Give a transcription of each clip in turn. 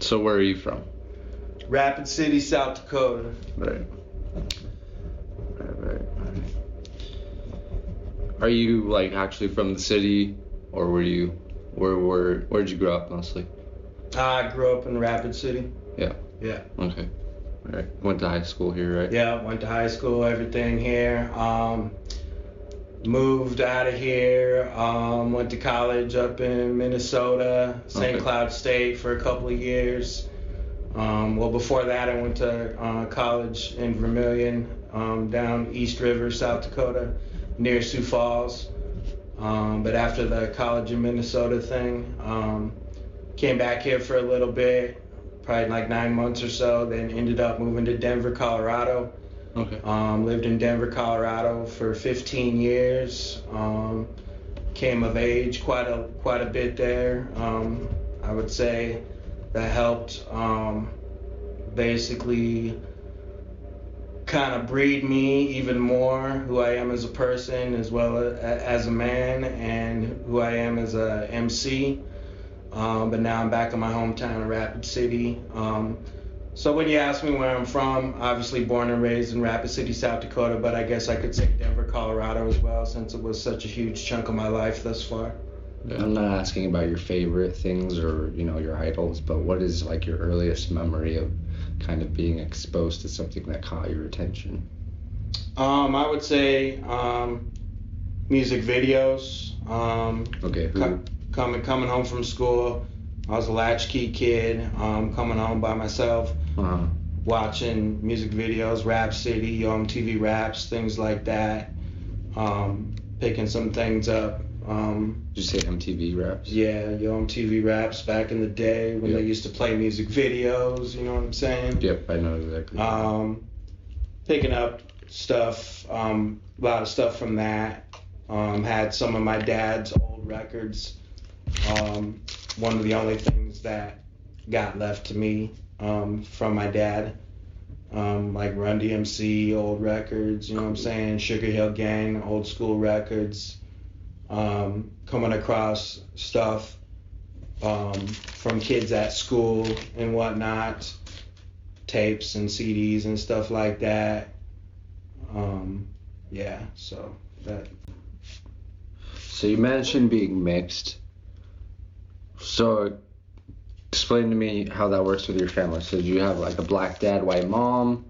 So where are you from? Rapid City, South Dakota. Right. Are you like actually from the city, or where'd you grow up mostly? I grew up in Rapid City. Yeah. Yeah. Okay. All right. Went to high school here, right? Yeah, went to high school, everything here. Moved out of here. Went to college up in Minnesota, St. Cloud State for a couple of years. Well, before that, I went to college in Vermilion, down East River, South Dakota, near Sioux Falls. But after the college in Minnesota thing, came back here for a little bit, probably like 9 months or so, then ended up moving to Denver, Colorado. Okay. Lived in Denver, Colorado for 15 years. Came of age quite a bit there. I would say that helped basically kind of breed me even more who I am as a person, as well as a man, and who I am as a MC. But now I'm back in my hometown of Rapid City. So when you ask me where I'm from, obviously born and raised in Rapid City, South Dakota, but I guess I could say Denver, Colorado as well, since it was such a huge chunk of my life thus far. Yeah. I'm not asking about your favorite things or, your idols, but what is like your earliest memory of kind of being exposed to something that caught your attention? I would say music videos. Okay. Coming home from school, I was a latchkey kid, coming home by myself, watching music videos, Rap City, Yo MTV Raps, things like that, picking some things up. Did you say MTV Raps? Yeah, Yo MTV Raps back in the day when they used to play music videos, you know what I'm saying? Yep, I know exactly. Picking up stuff, a lot of stuff from that. Had some of my dad's old records. One of the only things that got left to me from my dad, like Run DMC, old records, you know what I'm saying? Sugar Hill Gang, old school records. Coming across stuff from kids at school and whatnot, tapes and CDs and stuff like that. Yeah, so that. So you mentioned being mixed. So explain to me how that works with your family. So do you have like a black dad, white mom,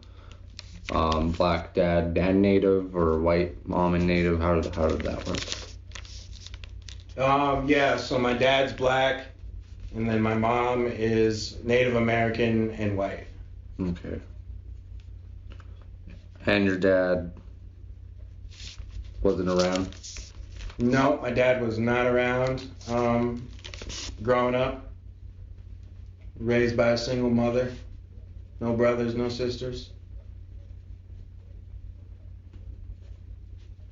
black dad and native, or white mom and native? How did that work? Yeah, so my dad's black, and then my mom is Native American and white. Okay. And your dad wasn't around? No, my dad was not around. Growing up, raised by a single mother, no brothers, no sisters.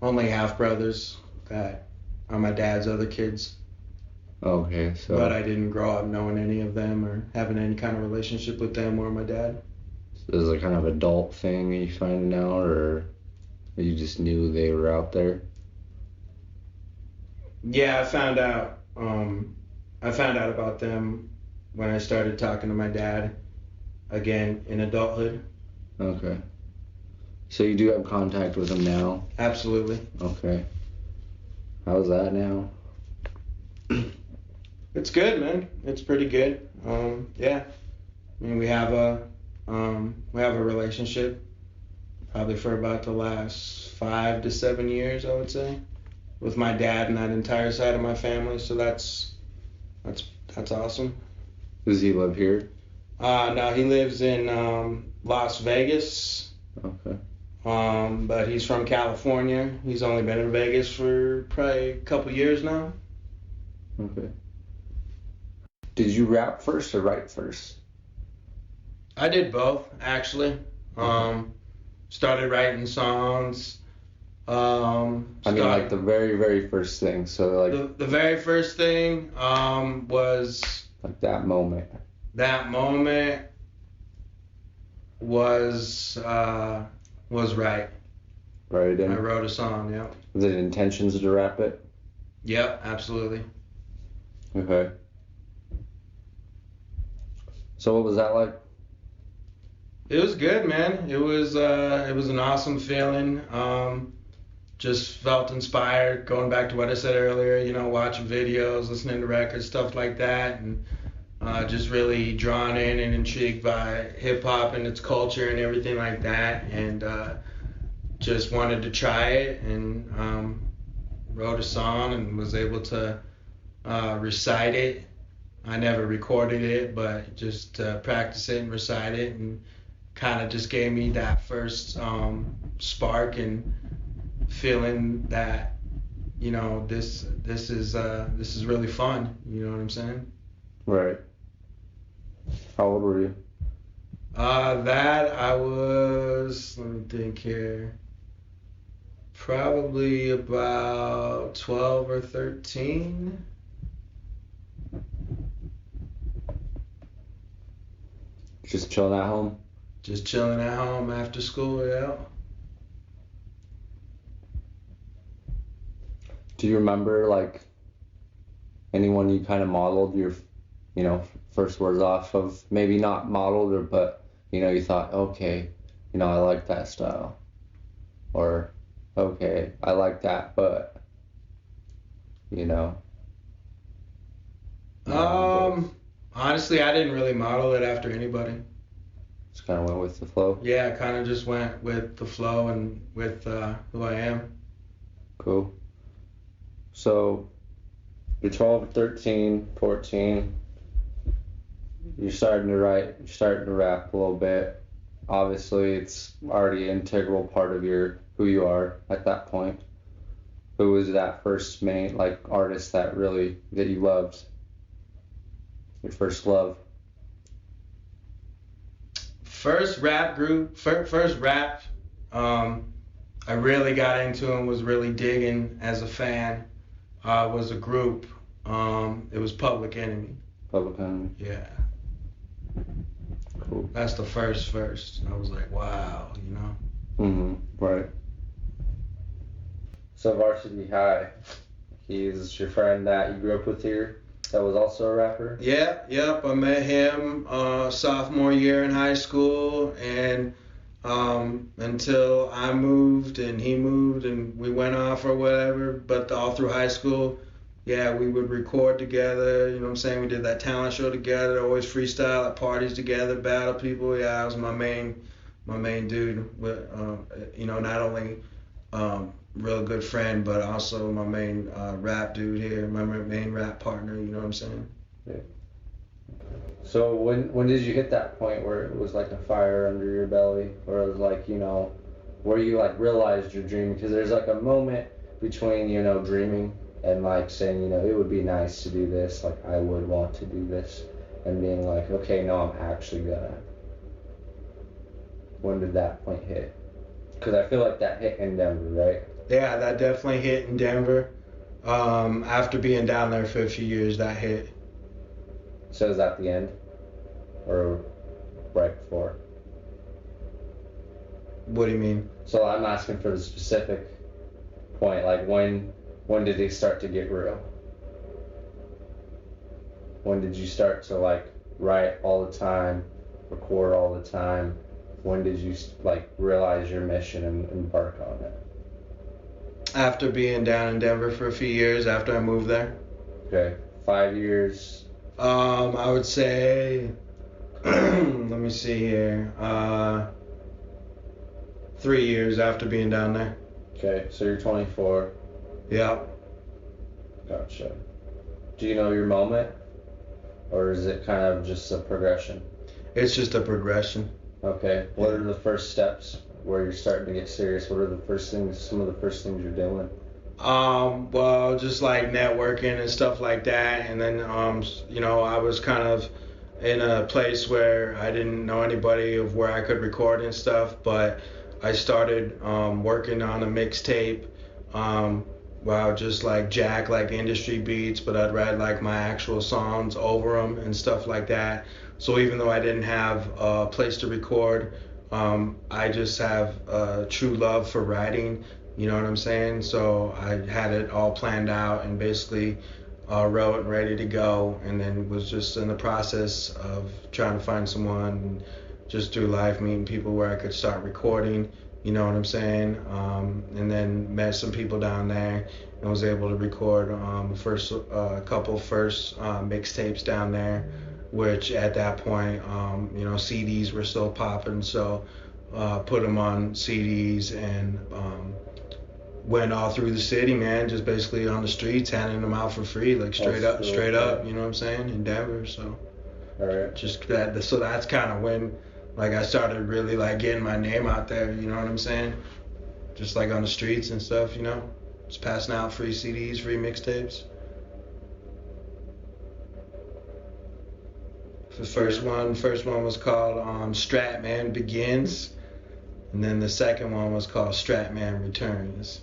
Only half brothers that are my dad's other kids. Okay, so. But I didn't grow up knowing any of them or having any kind of relationship with them or my dad. So is it a kind of adult thing you find out, or you just knew they were out there? Yeah, I found out about them when I started talking to my dad again in adulthood. Okay. So you do have contact with him now? Absolutely. Okay. How's that now? It's good, man. It's pretty good. Yeah. I mean, we have a relationship probably for about the last 5 to 7 years, I would say, with my dad and that entire side of my family. So that's awesome. Does he live here? No, he lives in Las Vegas. Okay. But he's from California. He's only been in Vegas for probably a couple years now. Okay. Did you rap first or write first? I did both, actually. Started writing songs. I mean, like the very, very first thing. So like the very first thing was like that moment. That moment was right. Right. I wrote a song. Yep. Was it intentions to rap it? Yep, absolutely. Okay. So what was that like? It was good, man. It was an awesome feeling. Just felt inspired, going back to what I said earlier, watching videos, listening to records, stuff like that, and just really drawn in and intrigued by hip hop and its culture and everything like that, and just wanted to try it, and wrote a song and was able to recite it. I never recorded it, but just practice it and recite it, and kind of just gave me that first spark and feeling that this is really fun. You know what I'm saying? Right. How old were you? That I was, let me think here, probably about 12 or 13. Just chilling at home? Just chilling at home after school, yeah. Do you remember like anyone you kind of modeled your, first words off of? Maybe not modeled, but you thought, okay, I like that style, or okay, I like that, but Honestly, I didn't really model it after anybody. Just kind of went with the flow. Yeah, I kind of just went with the flow and with who I am. Cool. So you're 12, 13, 14. You're starting to write. You're starting to rap a little bit. Obviously, it's already an integral part of who you are at that point. Who was that first main artist that you loved? Your first love. First rap group, first rap I really got into and was really digging as a fan was a group. It was Public Enemy. Public Enemy. Yeah. Cool. That's the first. I was like, wow, Right. So Varsity High, he's your friend that you grew up with here that was also a rapper? Yep. I met him sophomore year in high school, and until I moved and he moved and we went off or whatever, but all through high school, yeah, we would record together, you know what I'm saying? We did that talent show together, always freestyle at parties together, battle people. Yeah, that was my main dude. With, not only real good friend, but also my main rap dude here, my main rap partner, you know what I'm saying? Yeah. So when did you hit that point where it was like a fire under your belly, or it was like, where you realized your dream? Because there's like a moment between, dreaming and saying, it would be nice to do this, I would want to do this, and being like, okay, no, I'm actually gonna. When did that point hit? Because I feel like that hit in Denver, right? Yeah, that definitely hit in Denver. After being down there for a few years, that hit. So is that the end? Or right before? What do you mean? So I'm asking for the specific point, when did it start to get real? When did you start to write all the time, record all the time? When did you realize your mission and embark on it? After being down in Denver for a few years, after I moved there. Okay, 5 years. I would say, let me see here, 3 years after being down there. Okay, so you're 24. Yeah. Gotcha. Do you know your moment? Or is it kind of just a progression? It's just a progression. Okay. What are the first steps where you're starting to get serious? What are some of the first things you're doing? Well, just networking and stuff like that. And then, I was kind of in a place where I didn't know anybody of where I could record and stuff, but I started working on a mixtape. Where I would just jack industry beats, but I'd write my actual songs over them and stuff like that. So even though I didn't have a place to record, I just have a true love for writing, you know what I'm saying? So I had it all planned out and basically wrote and ready to go, and then was just in the process of trying to find someone, just through life, meeting people where I could start recording, you know what I'm saying? And then met some people down there and was able to record a couple first mixtapes down there, which at that point, CDs were still popping, so put them on CDs and went all through the city, man, just basically on the streets, handing them out for free, like straight up, you know what I'm saying, in Denver. So just that, so that's kind of when, like, I started really, like, getting my name out there, you know what I'm saying, just like on the streets and stuff, you know, just passing out free CDs, free mixtapes. The first one was called Strat Begins, and then the second one was called Strat Returns.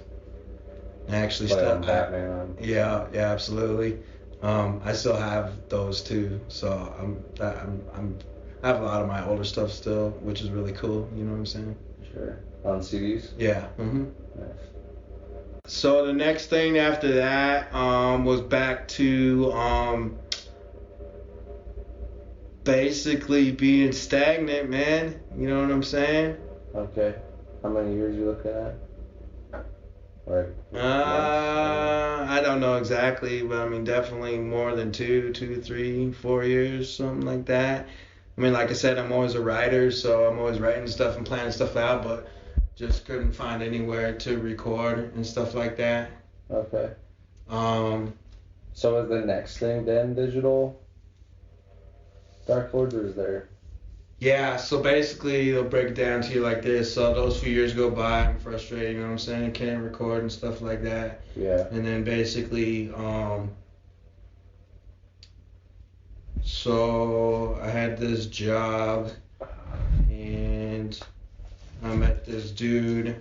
I actually still Batman. Yeah, absolutely. I still have those too, so I have a lot of my older stuff still, which is really cool. You know what I'm saying? Sure. On CDs. Yeah. Nice. So the next thing after that was back to basically being stagnant, man. You know what I'm saying? Okay. How many years you looking at? Right. I don't know exactly, but I mean definitely more than 2, 3, 4 years, something like that. I mean, like I said, I'm always a writer, so I'm always writing stuff and planning stuff out, but just couldn't find anywhere to record and stuff like that. Okay. So is the next thing then digital Dark Lords, or is there? Yeah, so basically they'll break it down to you like this. So those few years go by, I'm frustrated, you know what I'm saying? Can't record and stuff like that. Yeah. And then basically, so I had this job, and I met this dude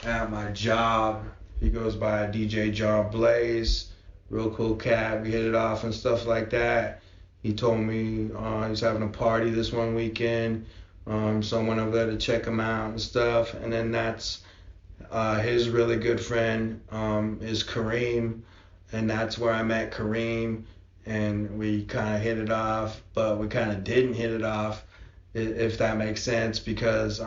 at my job. He goes by DJ John Blaze, real cool cat. We hit it off and stuff like that. He told me he's having a party this one weekend, so I went over there to check him out and stuff. And then that's his really good friend is Kareem, and that's where I met Kareem, and we kind of hit it off, but we kind of didn't hit it off, if that makes sense, because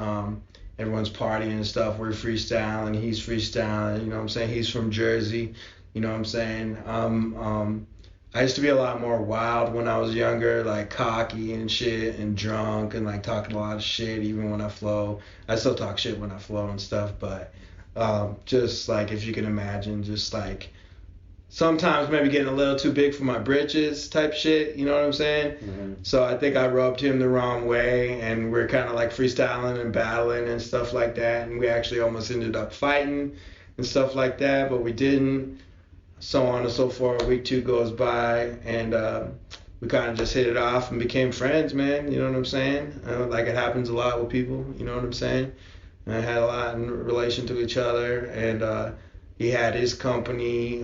everyone's partying and stuff. We're freestyling, he's freestyling, you know what I'm saying? He's from Jersey, you know what I'm saying? I used to be a lot more wild when I was younger, like cocky and shit and drunk and like talking a lot of shit even when I flow. I still talk shit when I flow and stuff, but just like, if you can imagine, just like sometimes maybe getting a little too big for my britches type shit, you know what I'm saying? Mm-hmm. So I think I rubbed him the wrong way, and we're kind of like freestyling and battling and stuff like that, and we actually almost ended up fighting and stuff like that, but we didn't. So on and so forth. Week 2 goes by, and we kind of just hit it off and became friends, man. You know what I'm saying? Like it happens a lot with people. You know what I'm saying? And I had a lot in relation to each other, and he had his company.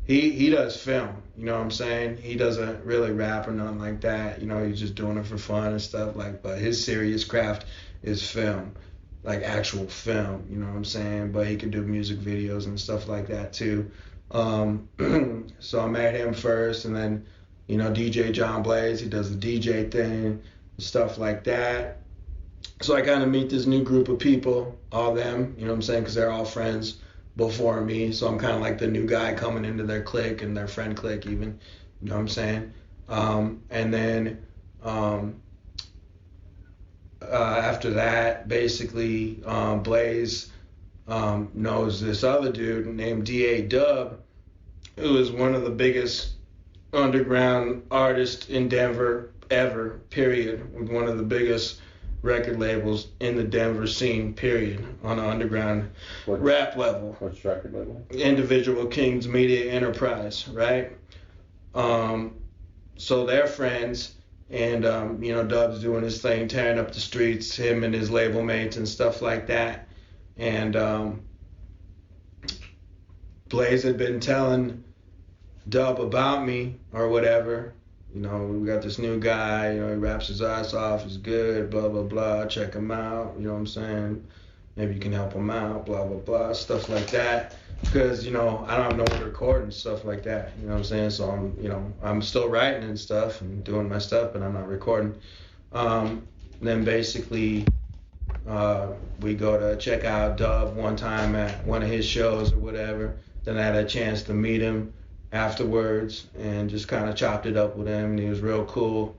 He does film. You know what I'm saying? He doesn't really rap or nothing like that. You know, he's just doing it for fun and stuff. Like, but his serious craft is film, like actual film. You know what I'm saying? But he can do music videos and stuff like that too. So I met him first, and then, you know, DJ John Blaze, he does the DJ thing, stuff like that. So I kind of meet this new group of people, all them, you know what I'm saying, because they're all friends before me. So I'm kind of like the new guy coming into their clique and their friend clique even, you know what I'm saying. And then after that, basically, Blaze knows this other dude named D.A. Dub, who is one of the biggest underground artists in Denver ever, period, with one of the biggest record labels in the Denver scene, period, on an underground rap level. What's record label? Individual Kings Media Enterprise, right? So they're friends, and you know, Dub's doing his thing, tearing up the streets, him and his label mates and stuff like that. And Blaze had been telling Dub about me or whatever. You know, we got this new guy, you know, he raps his ass off, he's good, blah, blah, blah, check him out, you know what I'm saying? Maybe you can help him out, blah, blah, blah, stuff like that. because I don't have nowhere to record and stuff like that. You know what I'm saying? So I'm still writing and stuff and doing my stuff, but I'm not recording. Then basically we go to check out Dub one time at one of his shows or whatever. Then I had a chance to meet him afterwards and just kind of chopped it up with him, and he was real cool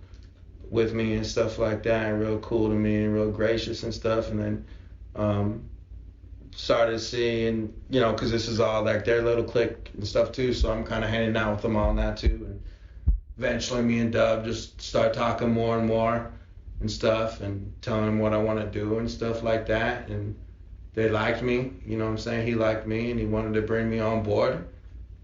with me and stuff like that, and real cool to me and real gracious and stuff. And then started seeing, because this is all like their little clique and stuff too, so I'm kind of hanging out with them all on that too. And eventually me and Dub just start talking more and more and stuff, and telling him what I want to do and stuff like that. And they liked me, you know what I'm saying? He liked me, and he wanted to bring me on board,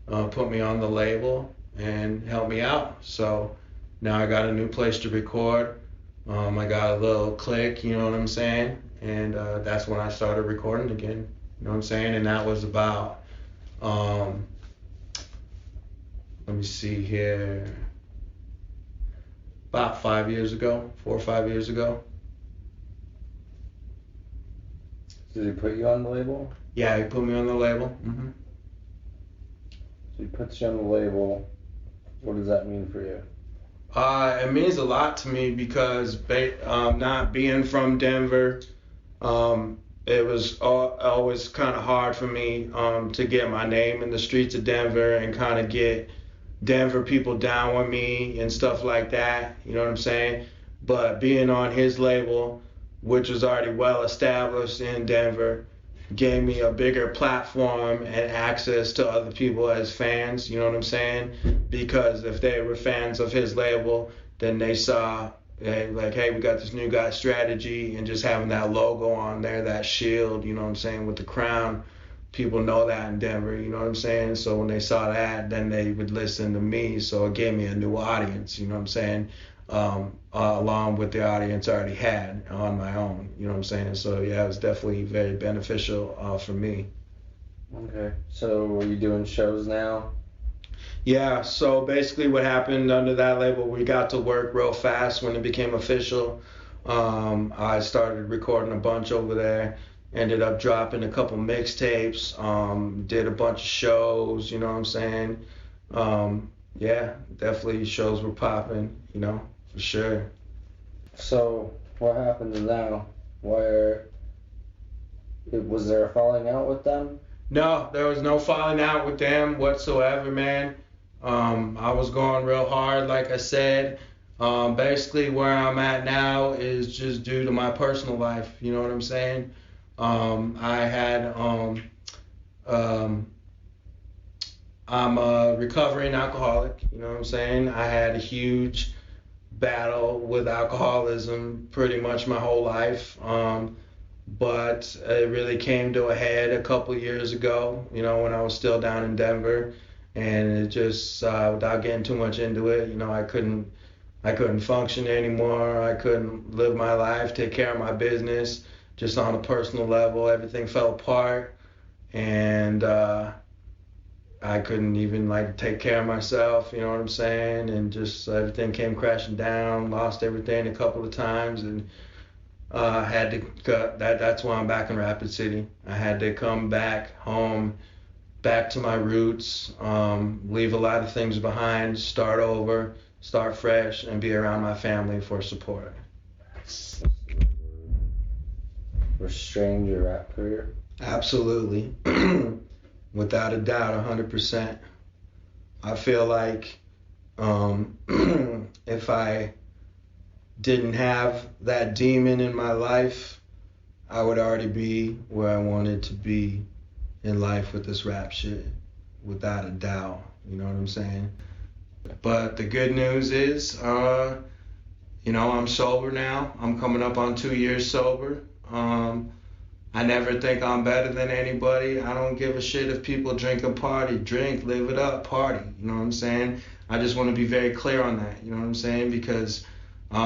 put me on the label, and help me out. So now I got a new place to record. I got a little click, you know what I'm saying? And that's when I started recording again, you know what I'm saying? And that was about, let me see here, about 5 years ago, 4 or 5 years ago. Did he put you on the label? Yeah, he put me on the label. So he puts you on the label. What does that mean for you? It means a lot to me because not being from Denver, it was always kind of hard for me to get my name in the streets of Denver and kind of get Denver people down with me and stuff like that, you know what I'm saying? But being on his label, which was already well established in Denver, gave me a bigger platform and access to other people as fans, you know what I'm saying? Because if they were fans of his label, then they saw, like, hey, we got this new guy Strategy, and just having that logo on there, that shield, you know what I'm saying, with the crown, people know that in Denver, you know what I'm saying? So when they saw that, then they would listen to me, so it gave me a new audience, you know what I'm saying? Along with the audience I already had on my own, you know what I'm saying? So yeah, it was definitely very beneficial for me. Okay, so are you doing shows now? Yeah, so basically what happened under that label, we got to work real fast when it became official. I started recording a bunch over there, ended up dropping a couple mixtapes, did a bunch of shows, you know what I'm saying? Yeah, definitely shows were popping, for sure. So what happens now? Was there a falling out with them? No, there was no falling out with them whatsoever, man. I was going real hard, like I said. Basically where I'm at now is just due to my personal life, you know what I'm saying? I'm a recovering alcoholic, you know what I'm saying? I had a huge battle with alcoholism pretty much my whole life, but it really came to a head a couple years ago, when I was still down in Denver, and it just, without getting too much into it, I couldn't function anymore. I couldn't live my life, take care of my business, just on a personal level. Everything fell apart, and I couldn't even take care of myself, you know what I'm saying? And just everything came crashing down, lost everything a couple of times, and had to cut. That's why I'm back in Rapid City. I had to come back home, back to my roots, leave a lot of things behind, start over, start fresh, and be around my family for support. Restrained your rap career? Absolutely. Without a doubt, 100%. I feel like if I didn't have that demon in my life, I would already be where I wanted to be in life with this rap shit, without a doubt. You know what I'm saying? But the good news is, I'm sober now. I'm coming up on 2 years sober. I never think I'm better than anybody. I don't give a shit if people drink and party. Drink, live it up, party. You know what I'm saying? I just want to be very clear on that. You know what I'm saying? Because a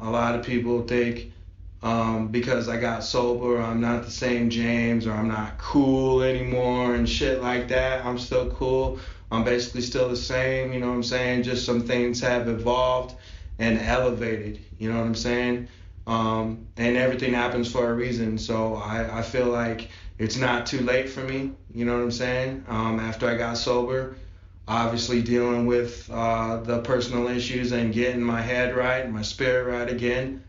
lot of people think because I got sober, I'm not the same James, or I'm not cool anymore and shit like that. I'm still cool. I'm basically still the same. You know what I'm saying? Just some things have evolved and elevated. You know what I'm saying? And everything happens for a reason. So I feel like it's not too late for me. You know what I'm saying? After I got sober, obviously dealing with the personal issues and getting my head right and my spirit right again.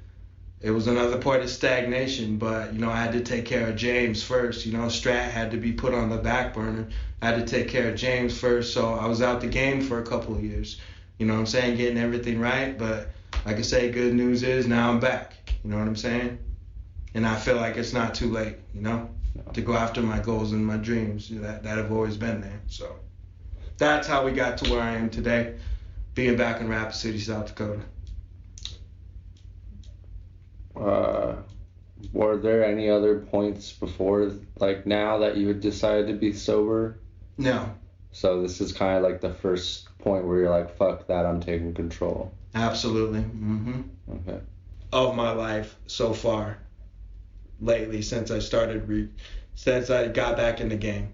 It was another point of stagnation, but I had to take care of James first. Strat had to be put on the back burner. I had to take care of James first, so I was out the game for a couple of years. You know what I'm saying? Getting everything right, but like I say, good news is now I'm back. You know what I'm saying? And I feel like it's not too late, to go after my goals and my dreams that have always been there. So that's how we got to where I am today, being back in Rapid City, South Dakota. Were there any other points before, like now, that you had decided to be sober? No. So this is kind of like the first point where you're like, fuck that, I'm taking control. Absolutely. Okay. Of my life so far, lately, since I got back in the game.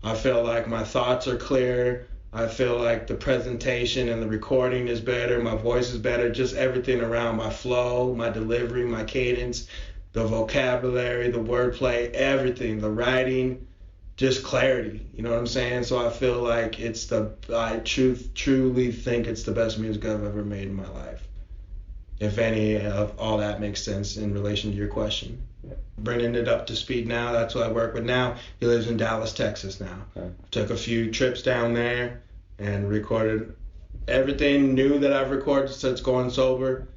I feel like my thoughts are clear. I feel like the presentation and the recording is better. My voice is better. Just everything around, my flow, my delivery, my cadence, the vocabulary, the wordplay, everything, the writing, just clarity. You know what I'm saying? So I feel like I truly think it's the best music I've ever made in my life. If any of all that makes sense in relation to your question. Yeah. Bringing it up to speed now, that's what I work with now. He lives in Dallas, Texas now. Okay. Took a few trips down there and recorded everything new that I've recorded since going sober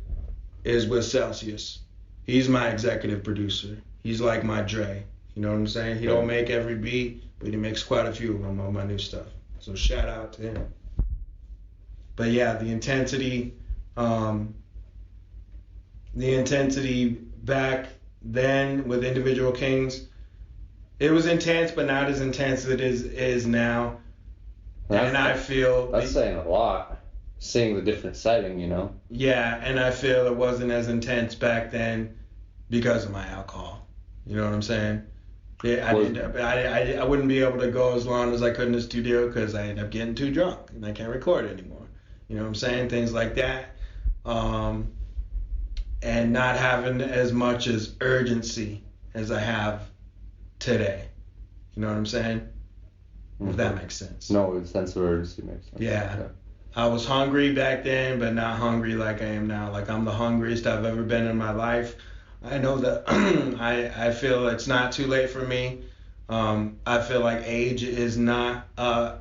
is with Celsius. He's my executive producer. He's like my Dre. You know what I'm saying? He don't make every beat, but he makes quite a few of them on my new stuff. So shout out to him. But yeah, the intensity back then with Individual Kings, it was intense, but not as intense as it is now. And I feel that's saying a lot. Seeing the different setting, Yeah, and I feel it wasn't as intense back then because of my alcohol. You know what I'm saying? Yeah, I wouldn't be able to go as long as I could in the studio because I end up getting too drunk and I can't record anymore. You know what I'm saying? Things like that. And not having as much as urgency as I have today. You know what I'm saying? Mm-hmm. If that makes sense. No, the sense of urgency makes sense. Yeah. I was hungry back then, but not hungry like I am now. Like I'm the hungriest I've ever been in my life. I know that I feel it's not too late for me. I feel like age is not,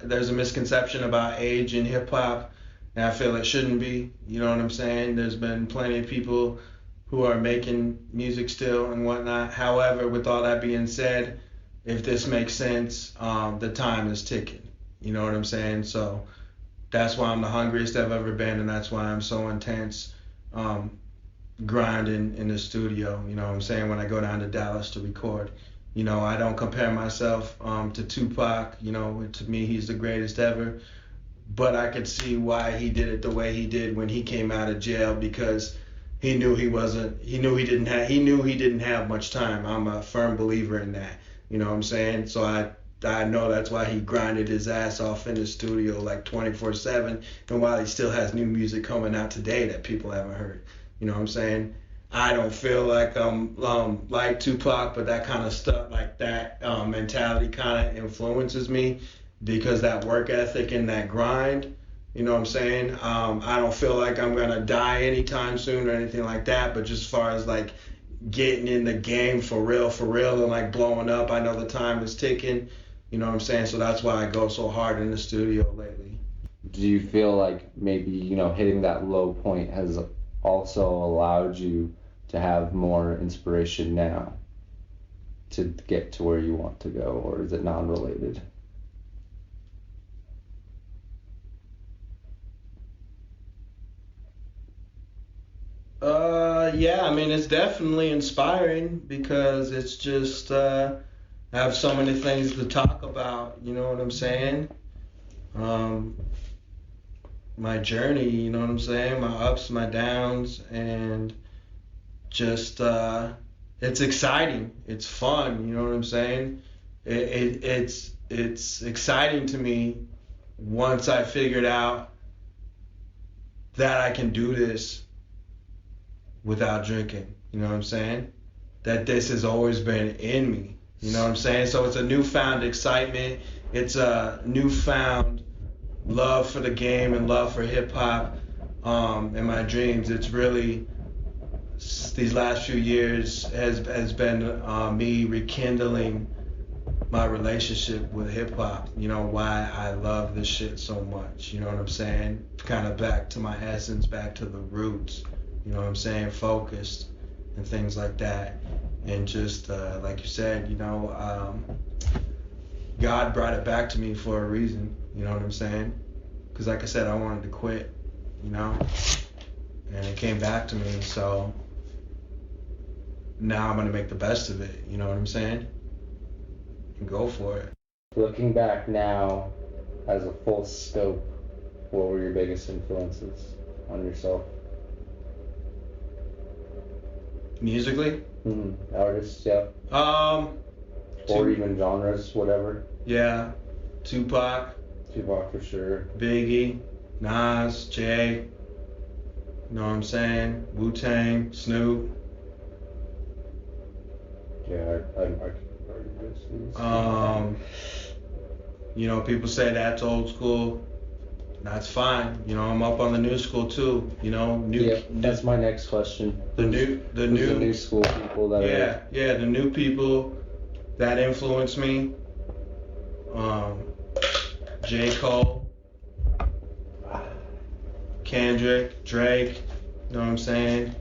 there's a misconception about age in hip hop, and I feel it shouldn't be. You know what I'm saying? There's been plenty of people who are making music still and whatnot. However, with all that being said, if this makes sense, the time is ticking. You know what I'm saying? So that's why I'm the hungriest I've ever been, and that's why I'm so intense, grinding in the studio. You know what I'm saying? When I go down to Dallas to record, I don't compare myself to Tupac. To me, he's the greatest ever. But I could see why he did it the way he did when he came out of jail, because he knew he didn't have much time. I'm a firm believer in that. You know what I'm saying? So I know that's why he grinded his ass off in the studio like 24/7, and while he still has new music coming out today that people haven't heard. You know what I'm saying? I don't feel like I'm like Tupac, but that kind of stuff, like that mentality kind of influences me because that work ethic and that grind, you know what I'm saying? I don't feel like I'm going to die anytime soon or anything like that, but just as far as like getting in the game for real and like blowing up, I know the time is ticking, you know what I'm saying? So that's why I go so hard in the studio lately. Do you feel like maybe, hitting that low point has also allowed you to have more inspiration now to get to where you want to go, or is it non-related? Yeah, I mean, it's definitely inspiring because it's just, I have so many things to talk about, you know what I'm saying? My journey, you know what I'm saying? My ups, my downs, and just, it's exciting. It's fun, you know what I'm saying? It's exciting to me once I figured out that I can do this without drinking. You know what I'm saying? That this has always been in me. You know what I'm saying? So it's a newfound excitement. It's a newfound love for the game and love for hip hop. In my dreams, it's really these last few years has been me rekindling my relationship with hip hop. You know, why I love this shit so much. You know what I'm saying? Kind of back to my essence, back to the roots. You know what I'm saying? Focused and things like that. And just like you said, you know, God brought it back to me for a reason. You know what I'm saying? Because like I said, I wanted to quit. You know, and it came back to me. So now I'm gonna make the best of it. You know what I'm saying? And go for it. Looking back now, as a full scope, what were your biggest influences on yourself? Musically? Artists, yeah. Or even genres, whatever. Yeah, Tupac for sure. Biggie, Nas, Jay. You know what I'm saying? Wu-Tang, Snoop. Yeah, I You know, people say that's old school. That's fine. You know, I'm up on the new school too. You know, that's my next question. The new school people that the new people that influence me. J. Cole, Kendrick, Drake. You know what I'm saying?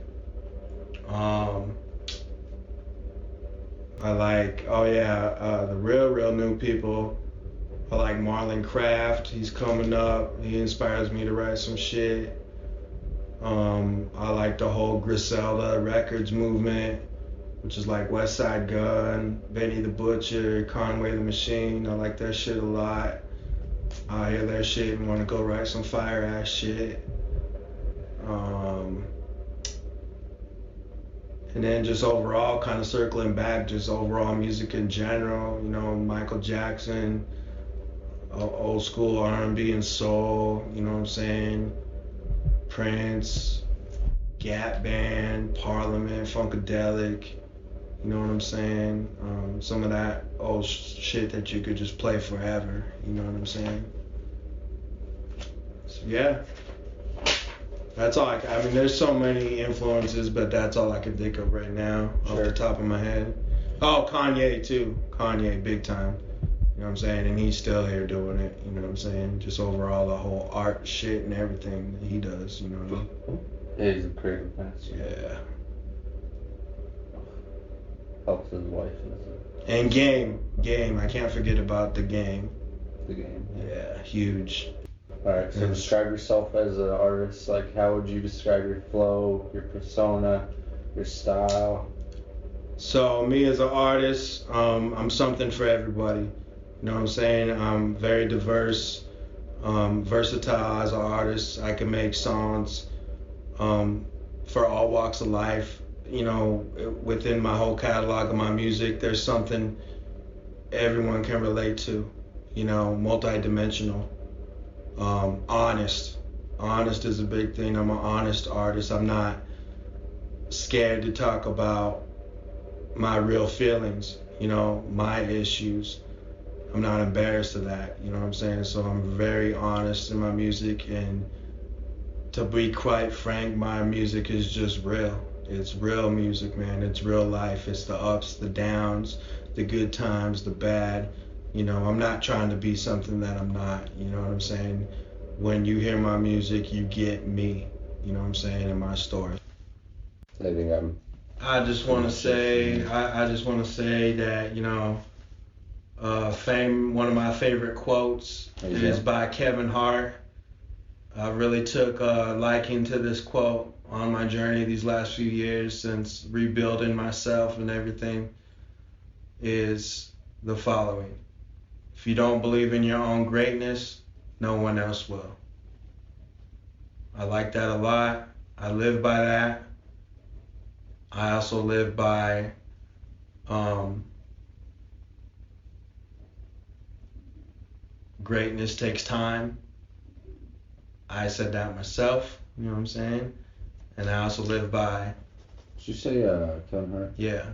I like, the real new people. I like Marlon Craft. He's coming up. He inspires me to write some shit. I like the whole Griselda Records movement, which is like West Side Gun, Benny the Butcher, Conway the Machine. I like that shit a lot. I hear their shit and want to go write some fire ass shit. And then just overall, kind of circling back, just overall music in general, you know, Michael Jackson, old school R&B and soul, you know what I'm saying? Prince, Gap Band, Parliament, Funkadelic, you know what I'm saying? Some of that old shit that you could just play forever, you know what I'm saying? So yeah. That's all I mean, there's so many influences, but that's all I can think of right now off the top of my head. Oh, Kanye too. Kanye, big time. You know what I'm saying? And he's still here doing it. You know what I'm saying? Just overall, the whole art shit and everything that he does. You know what I mean? Yeah, he's a creative master. Yeah. Helps his wife. And Game. I can't forget about the Game. The Game. Yeah, huge. Alright, so describe yourself as an artist. Like, how would you describe your flow, your persona, your style? So, me as an artist, I'm something for everybody. You know what I'm saying? I'm very diverse, versatile as an artist. I can make songs for all walks of life. You know, within my whole catalog of my music, there's something everyone can relate to. You know, multi-dimensional. Honest is a big thing. I'm an honest artist. I'm not scared to talk about my real feelings, you know, my issues. I'm not embarrassed of that, you know what I'm saying? So I'm very honest in my music, and to be quite frank, my music is just real. It's real music, man. It's real life. It's the ups, the downs, the good times, the bad. You know, I'm not trying to be something that I'm not, you know what I'm saying? When you hear my music, you get me, you know what I'm saying, in my story. I just want to say that, you know, one of my favorite quotes is by Kevin Hart. I really took a liking to this quote on my journey these last few years since rebuilding myself and everything, is the following. If you don't believe in your own greatness, no one else will. I like that a lot. I live by that. I also live by greatness takes time. I said that myself, you know what I'm saying? And I also live by Did you say Kevin Hart? Yeah.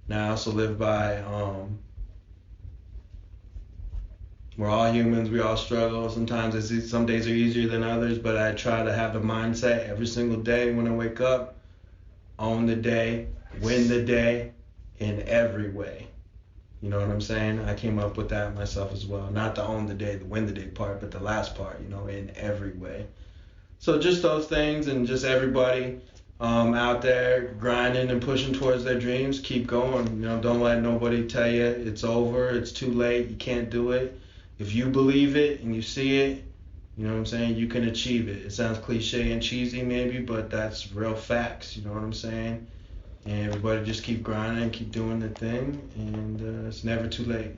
Now I also live by we're all humans, we all struggle. Sometimes some days are easier than others, but I try to have the mindset every single day when I wake up, own the day, win the day in every way. You know what I'm saying? I came up with that myself as well. Not the own the day, the win the day part, but the last part, in every way. So just those things, and just everybody out there grinding and pushing towards their dreams, keep going. Don't let nobody tell you it's over, it's too late, you can't do it. If you believe it and you see it, you know what I'm saying, you can achieve it. It sounds cliche and cheesy maybe, but that's real facts, you know what I'm saying? And everybody just keep grinding, keep doing the thing, and it's never too late.